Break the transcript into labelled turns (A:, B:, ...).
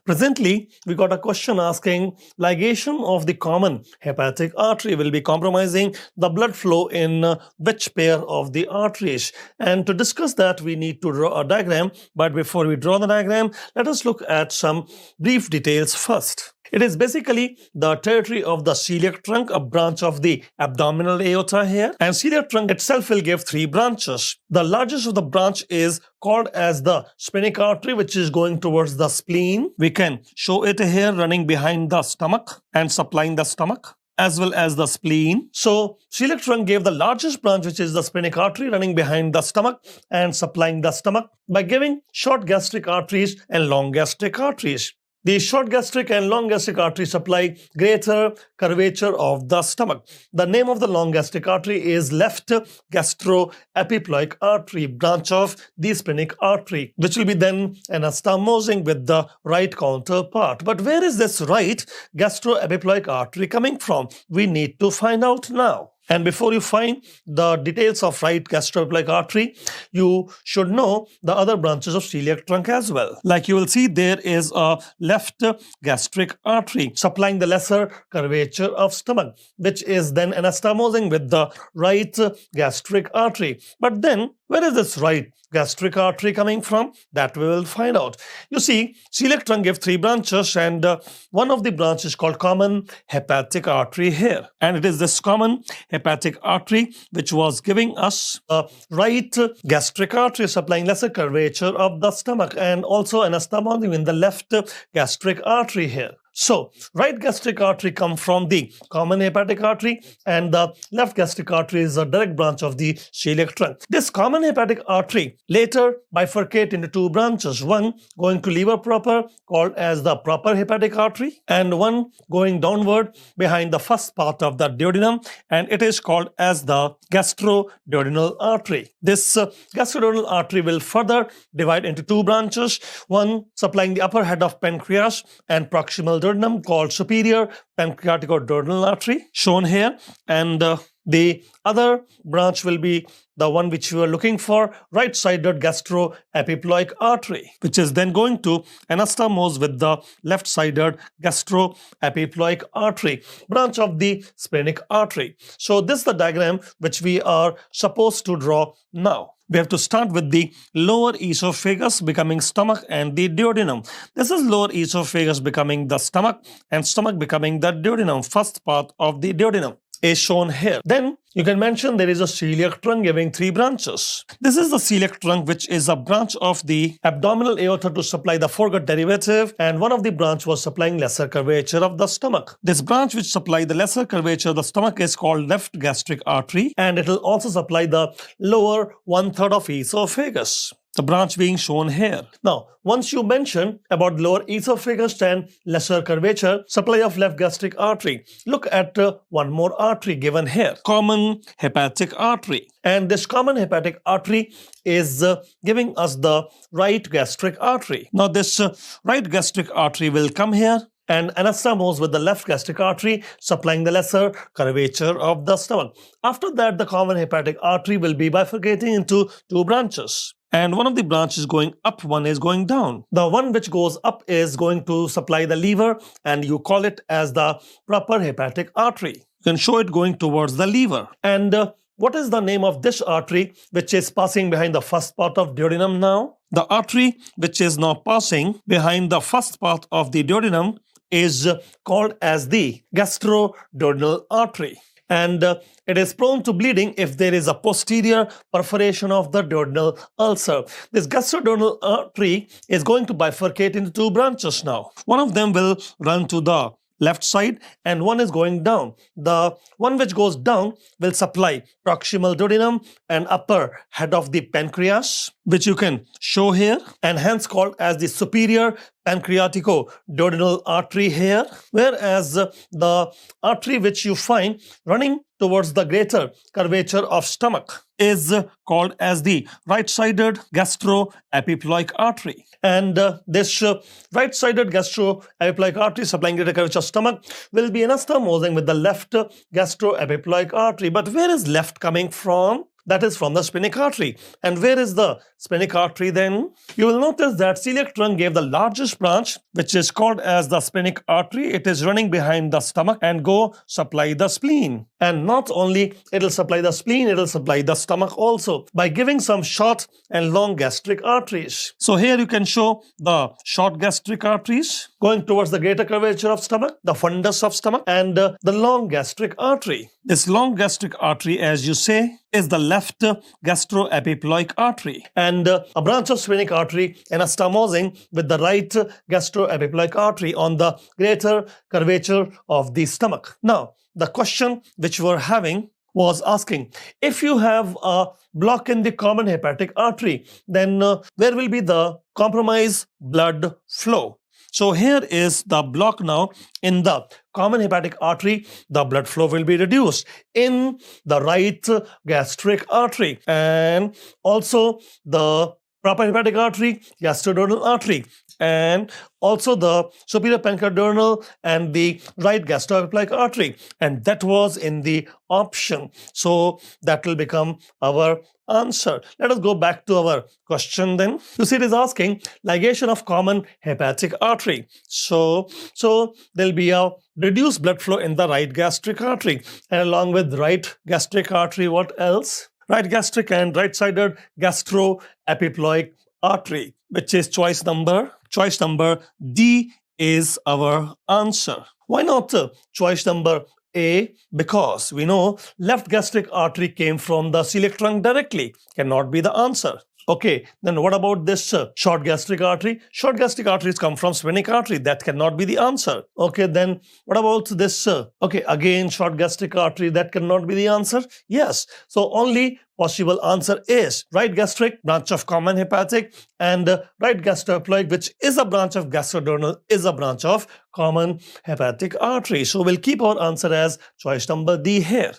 A: Presently, we got a question asking ligation of the common hepatic artery will be compromising the blood flow in which pair of the arteries. And to discuss that, we need to draw a diagram. But before we draw the diagram, let us look at some brief details first. It is basically the territory of the celiac trunk, a branch of the abdominal aorta here. And celiac trunk itself will give three branches. The largest of the branch is called as the splenic artery, which is going towards the spleen. We can show it here running behind the stomach and supplying the stomach as well as the spleen. So celiac trunk gave the largest branch, which is the splenic artery running behind the stomach and supplying the stomach by giving short gastric arteries and long gastric arteries. The short gastric and long gastric arteries supply greater curvature of the stomach. The name of the long gastric artery is left gastroepiploic artery, branch of the splenic artery, which will be then anastomosing with the right counterpart. But where is this right gastroepiploic artery coming from? We need to find out now. And before you find the details of right gastroepiploic artery, you should know the other branches of celiac trunk as well. Like you will see, there is a left gastric artery supplying the lesser curvature of stomach, which is then anastomosing with the right gastric artery. But then, where is this right gastric artery coming from? That we will find out. You see, celiac trunk gives three branches, and one of the branches is called common hepatic artery here. And it is this common hepatic artery which was giving us a right gastric artery supplying lesser curvature of the stomach and also anastomosing in the left gastric artery here. So, right gastric artery comes from the common hepatic artery, and the left gastric artery is a direct branch of the celiac trunk. This common hepatic artery later bifurcate into two branches, one going to liver proper called as the proper hepatic artery, and one going downward behind the first part of the duodenum, and it is called as the gastroduodenal artery. This gastroduodenal artery will further divide into two branches, one supplying the upper head of pancreas and proximal duodenum called superior pancreaticoduodenal artery, shown here, and the other branch will be the one which we were looking for, right-sided gastroepiploic artery, which is then going to anastomose with the left-sided gastroepiploic artery, branch of the splenic artery. So this is the diagram which we are supposed to draw now. We have to start with the lower esophagus becoming stomach and the duodenum. This is lower esophagus becoming the stomach and stomach becoming the duodenum. First part of the duodenum is shown here. Then you can mention there is a celiac trunk giving three branches. This is the celiac trunk, which is a branch of the abdominal aorta to supply the foregut derivative, and one of the branch was supplying lesser curvature of the stomach. This branch which supply the lesser curvature of the stomach is called left gastric artery, and it will also supply the lower 1/3 of esophagus, the branch being shown here. Now, once you mention about lower esophagus and lesser curvature, supply of left gastric artery, look at one more artery given here, common hepatic artery. And this common hepatic artery is giving us the right gastric artery. Now, this right gastric artery will come here and anastomose with the left gastric artery, supplying the lesser curvature of the stomach. After that, the common hepatic artery will be bifurcating into two branches. And one of the branches going up, one is going down. The one which goes up is going to supply the liver, and you call it as the proper hepatic artery. You can show it going towards the liver. And what is the name of this artery which is passing behind the first part of duodenum now? The artery which is now passing behind the first part of the duodenum is called as the gastroduodenal artery. And it is prone to bleeding if there is a posterior perforation of the duodenal ulcer. This gastroduodenal artery is going to bifurcate into two branches now. One of them will run to the left side and one is going down. The one which goes down will supply proximal duodenum and upper head of the pancreas, which you can show here, and hence called as the superior pancreaticoduodenal artery here, whereas the artery which you find running towards the greater curvature of stomach is called as the right-sided gastroepiploic artery. And this right-sided gastroepiploic artery supplying greater curvature of stomach will be anastomosing with the left gastroepiploic artery. But where is left coming from? That is from the splenic artery. And where is the splenic artery then? You will notice that celiac trunk gave the largest branch, which is called as the splenic artery. It is running behind the stomach and go supply the spleen. And not only it will supply the spleen, it will supply the stomach also by giving some short and long gastric arteries. So here you can show the short gastric arteries going towards the greater curvature of stomach, the fundus of stomach, and the long gastric artery. This long gastric artery, as you say, is the left gastroepiploic artery, and a branch of splenic artery anastomosing with the right gastroepiploic artery on the greater curvature of the stomach. Now, the question which we're having was asking, if you have a block in the common hepatic artery, then where will be the compromised blood flow? So here is the block now in the common hepatic artery. The blood flow will be reduced in the right gastric artery and also the proper hepatic artery, gastroduodenal artery, and also the superior pancreadural and the right gastroepiploic artery. And that was in the option. So that will become our answer. Let us go back to our question then. You see, it is asking ligation of common hepatic artery. So there'll be a reduced blood flow in the right gastric artery, and along with right gastric artery, what else? Right gastric and right-sided gastroepiploic artery, which is choice number D is our answer. Why not choice number A? Because we know left gastric artery came from the celiac trunk directly. Cannot be the answer. Okay, then what about this short gastric artery? Short gastric arteries come from splenic artery. That cannot be the answer. Okay, then what about this? Okay, again, short gastric artery. That cannot be the answer. Yes, so only possible answer is right gastric, branch of common hepatic, and right gastroepiploic, which is a branch of gastroduodenal, is a branch of common hepatic artery. So we'll keep our answer as choice number D here.